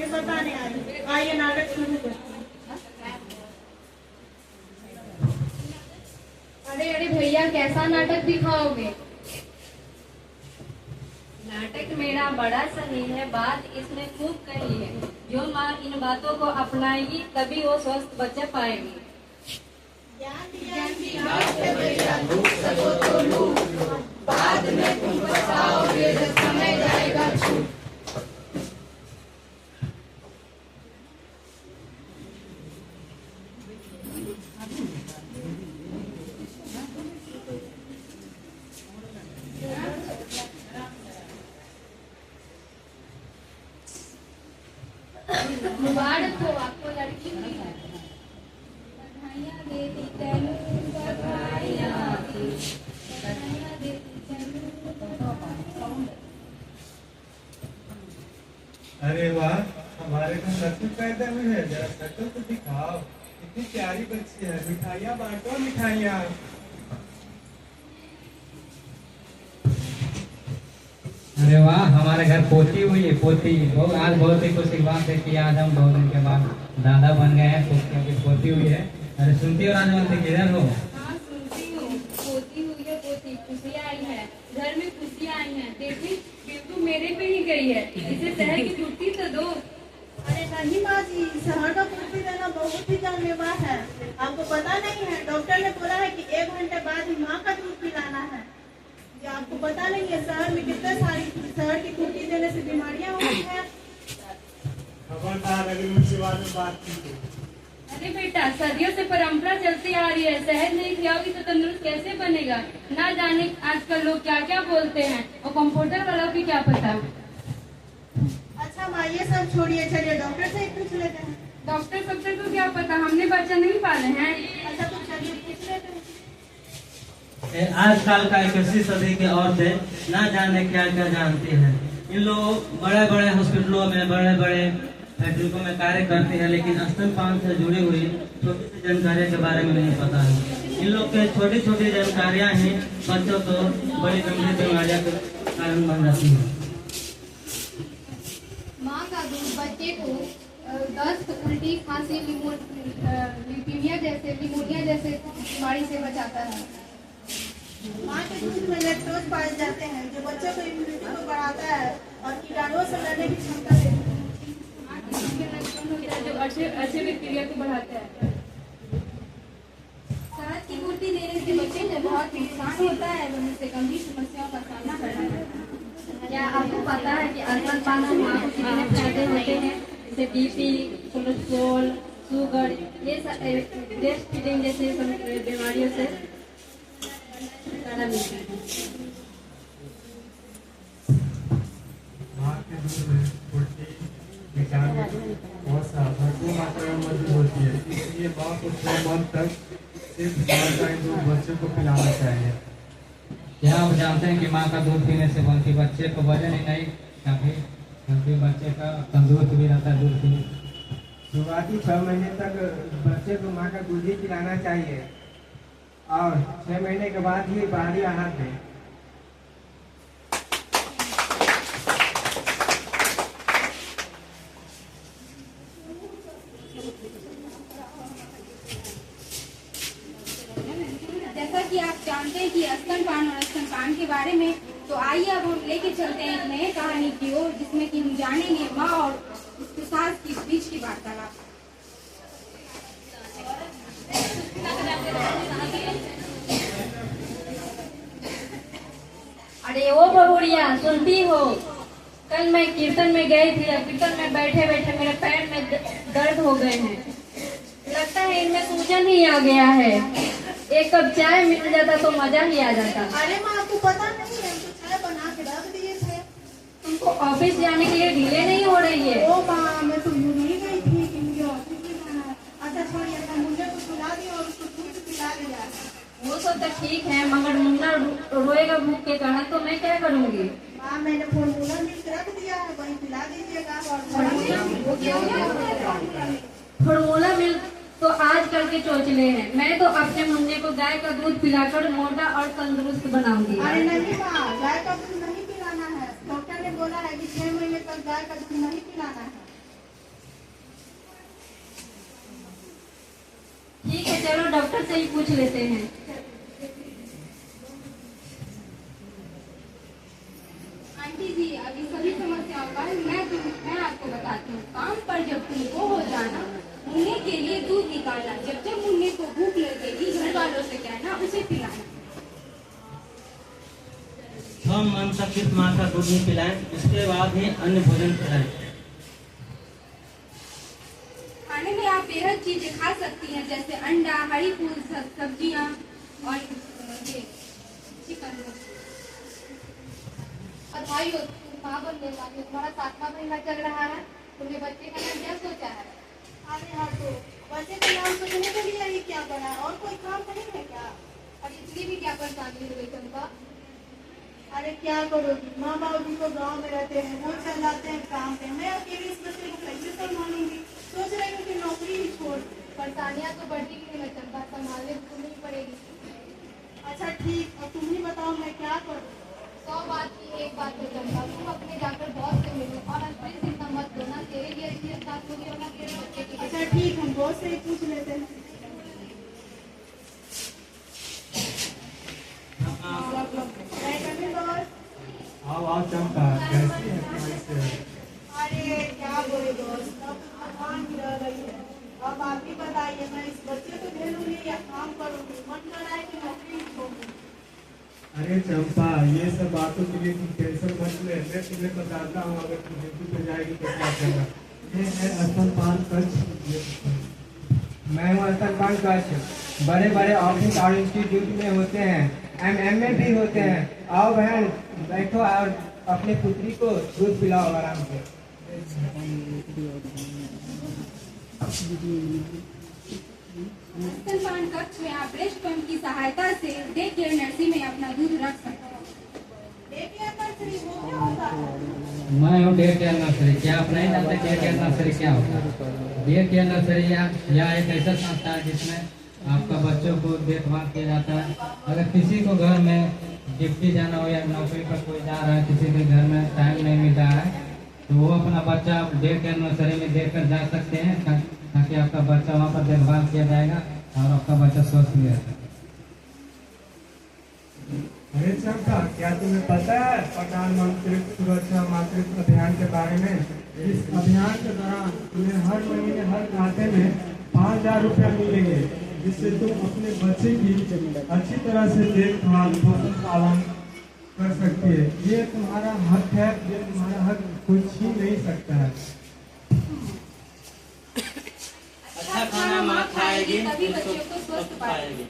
मुझे बताने आई। आइए नाटक शुरू करते हैं। अरे अरे भैया, कैसा नाटक दिखाओगे? नाटक मेरा बड़ा सही है, बात इसमें खूब कही है। जो माँ इन बातों को अपनाएगी तभी वो स्वस्थ बच्चे पाएगी। बाद में तुम पछताओगे जब समय जाएगा छूट। मुबारक हो, आपको लड़की हुई है। बधाइयाँ देती चलूं, बधाइयाँ देती चलूं। अरे वाह, हमारे घर लड़की पैदा हुई है। जरा शक्ल तो दिखाओ, कितनी प्यारी बच्ची है। मिठाइयाँ बांटो, मिठाइयाँ। अरे वाह, हमारे घर पोती हुई है, पोती। आज बहुत ही खुशी बात है कि आज हम बहुत दिन के बाद दादा बन गए हैं, पोतियों की पोती हुई है। अरे सुनती हो राजवंती, किधर हो? हाँ सुनती हूँ, पोती हुई है, पोती खुशियाँ आई है, घर में खुशियाँ आई हैं। देखी बिल्कुल मेरे पे ही गई है, इसे शहर की छुट्टी तो दो। अरे नहीं माँ जी, शहर का कुर्सी देना बहुत ही जानलेवा है। आपको पता नहीं है, डॉक्टर ने बोला है कि 1 घंटे बाद ही माँ का दूध पिलाना है। ये आपको पता नहीं है, शहर में कितने सारी शहर की कुर्सी देने से बीमारियाँ होती हैं। खबरदार अगर उनसे बाद में बात की तो। अरे बेटा, सदियों से परंपरा चलती आ रही है, शहद नहीं खिलाओगी तो तंदुरुस्त कैसे बनेगा? ना जाने आजकल लोग क्या क्या बोलते हैं, और कंप्यूटर वालों की क्या पता। अच्छा माँ, ये सब छोड़िए, चलिए डॉक्टर से ही पूछ लेते हैं। डॉक्टर सबसे को क्या पता, हमने बच्चा नहीं पाले हैं। अच्छा तो चलिए पूछ लेते हैं। आजकल का 21वीं सदी की औरतें ना जाने क्या क्या जानती हैं। इन लोग बड़े बड़े हॉस्पिटलों में, बड़े बड़े फैक्ट्रियों में कार्य करते हैं, लेकिन स्तनपान से जुड़ी हुई छोटी सी जानकारियों के बारे में नहीं पता है। इन लोग के छोटी छोटी जानकारियां ही बच्चों को बड़ी गंभीर बीमारियों के कारण बन जाती है। माँ का दूध बच्चे को दस्त, उल्टी, खांसी, ल्यूकीमिया जैसे बीमारी से बचाता है। माँ के दूध में लैक्टोज पाए जाते हैं, जो बच्चों को इम्यूनिटी को बढ़ाता है और कीटाणुओं से लड़ने की क्षमता देता है। जो अच्छे बैक्टीरिया को बढ़ाता है। शहद की पूर्ति देने से बच्चे को बहुत नुकसान होता है, वह से गंभीर समस्याओं का सामना करना पड़ता है। क्या आपको पता है कि स्तनपान से माँ को कितने फायदे होते हैं? जैसे बीपी, कोलेस्ट्रॉल, शुगर, ये ब्रेस्ट फीडिंग जैसे बीमारियों से छुटकारा मिलता है। माँ के दूध में प्रोटीन, विटामिन और भरपूर मात्रा में मौजूद होती है। इसलिए माँ को 6 मंथ तक सिर्फ माँ का ही दूध बच्चे को पिलाना चाहिए। क्या आप जानते हैं कि माँ का दूध पीने से बल्कि बच्चे को वजन ही नहीं, काफी बच्चे का तंदुरुस्त भी रहता है दूध पीने। शुरुआती 6 महीने तक बच्चे को माँ का दूध ही पिलाना चाहिए और 6 महीने के बाद ही बाहरी आहार दें। जैसा कि आप जानते हैं कि स्तनपान और स्तनपान के बारे में, तो आइए अब हम लेके चलते हैं एक नए कहानी की ओर, जिसमें कि हम जानेंगे माँ और उसके सास के बीच की वार्तालाप। अरे ओ बहुरिया, सुनती हो? कल मैं कीर्तन में गई थी, कीर्तन में बैठे बैठे मेरे पैर में दर्द हो गए हैं। लगता है इनमें सूजन ही आ गया है। एक कप चाय मिल जाता तो मजा ही आ जाता। अरे माँ, आपको पता नहीं है, हम तो चाय बना के रख दिए थे। तुमको ऑफिस जाने के लिए ढीले नहीं हो रही है? ओ माँ, मैं तो यूँ नहीं गई थी कि मुझे ऑफिस भी जाना है। अच्छा छोड़िए, मैं मुझे को सुला दिया और उसको दूध पिला दिया। वो सब तो ठीक है, मगर मुन्ना रोएगा भूख के कारण तो मैं क्या करूँगी? माँ, मैंने फॉर्मूला मिल्क रख दिया है, वही पिला दीजिएगा। फॉर्मूला मिल्क तो आजकल के चोचले हैं। मैं तो अपने मुन्ने को गाय का दूध पिलाकर मोटा और तंदुरुस्त बनाऊंगी। अरे नहीं माँ, गाय का दूध नहीं पिलाना है। डॉक्टर ने बोला है कि 6 महीने तक गाय का दूध नहीं पिलाना है। से ही पूछ लेते हैं। आंटी जी, अभी सभी समस्याओं का हल मैं आपको बताती हूँ। काम पर जब तुमको हो जाना, मुन्ने के लिए दूध निकालना, जब मुन्ने को भूख लगेगी घर वालों से कहना उसे पिलाना। 6 मंथ तक सिर्फ माँ का दूध ही पिलाएं, उसके बाद ही अन्य भोजन खिलाएं। खाने में आप बेहद चीजें खा सकती हैं, जैसे अंडा, हरी फूल, सब्जियां और ये चिकन। बधाई हो, तुम माँ बनने वाली हो। तुम्हारा 7वां महीना चल रहा है। तुमने बच्चे का नाम क्या सोचा है? अरे हाँ, तो बच्चे का नाम सोचने के लिए ही क्या बना है, और कोई काम नहीं है क्या? और इसलिए भी क्या परेशानी हो गई तुमको? अरे क्या करोगी, माँ बाप भी तो गाँव में रहते हैं, वो चल जाते हैं काम पे। मैं अकेले इस बच्चे को कैसे संभालूंगी? सोच रही हूँ कि नौकरी ही छोड़। परेशानियाँ तो बढ़ती की नहीं चंपा, संभालने तो तुम्हें ही पड़ेगी। अच्छा ठीक, अब तुम ही बताओ मैं क्या करूँ? 100 बात की एक बात है चंपा, तुम अपने जाकर बॉस से मिलो और प्लीज इतना मत बोलना, तेरे लिए अच्छी बात होगी और ना तेरे बच्चे की। अच्छा ठीक, हम बॉस से ही पूछ लेते हैं। आओ चंपा, कैसी है तुम्हारी सेहत? अरे क्या बोले दोस्त, अब भगवान की रह रही है। अब आप ही बताइए, मैं इस बच्चे को झेलूंगी या काम करूंगी? मन कर रहा है कि नौकरी छोड़ूं। अरे चंपा, ये सब बातों के लिए तुम टेंशन मत ले, मैं तुम्हें बताता हूँ। अगर तुम ड्यूटी पे जाएगी तो क्या करना। ये है स्तनपान कक्ष। मैं हूँ स्तनपान कक्ष। बड़े बड़े ऑफिस और इंस्टीट्यूट में होते हैं, एमए भी होते हैं। आओ बहन, बैठो और अपने पुत्री को दूध पिलाओ आराम से। स्तनपान कक्ष में आप ब्रेस्ट पंप की सहायता से डे केयर नर्सरी में अपना दूध रख सकते हैं। डे केयर नर्सरी वो क्या होता है? मैं हूँ डे केयर नर्सरी। क्या आप नहीं जानते डे केयर नर्सरी क्या होता है? डे केयर नर्सरी या एक ऐसा संस्था है जिसमें आपका बच्चों को देखभाल किया जाता है। अगर किसी को घर में ड्यूटी जाना हो या नौकरी पर कोई जा रहा है, किसी के घर में टाइम नहीं मिल रहा है, तो वो अपना बच्चा डे केयर नर्सरी में देकर जा सकते हैं, ताकि आपका बच्चा वहाँ पर देखभाल किया जाएगा और आपका बच्चा स्वस्थ भी रहता है। अरे चंपा, क्या तुम्हें पता है प्रधानमंत्री सुरक्षा मातृत्व अभियान के बारे में? इस अभियान के दौरान तुम्हें हर महीने हर खाते में 5,000 रुपया मिलेंगे, जिससे तुम अपने बच्चे की अच्छी तरह से देखभाल पोषण पालन कर सकती है। ये तुम्हारा हक है, ये तुम्हारा हक कोई छीन नहीं सकता है। अच्छा खाना माँ खाएगी तभी तो बच्चों को स्वस्थ पाएगी।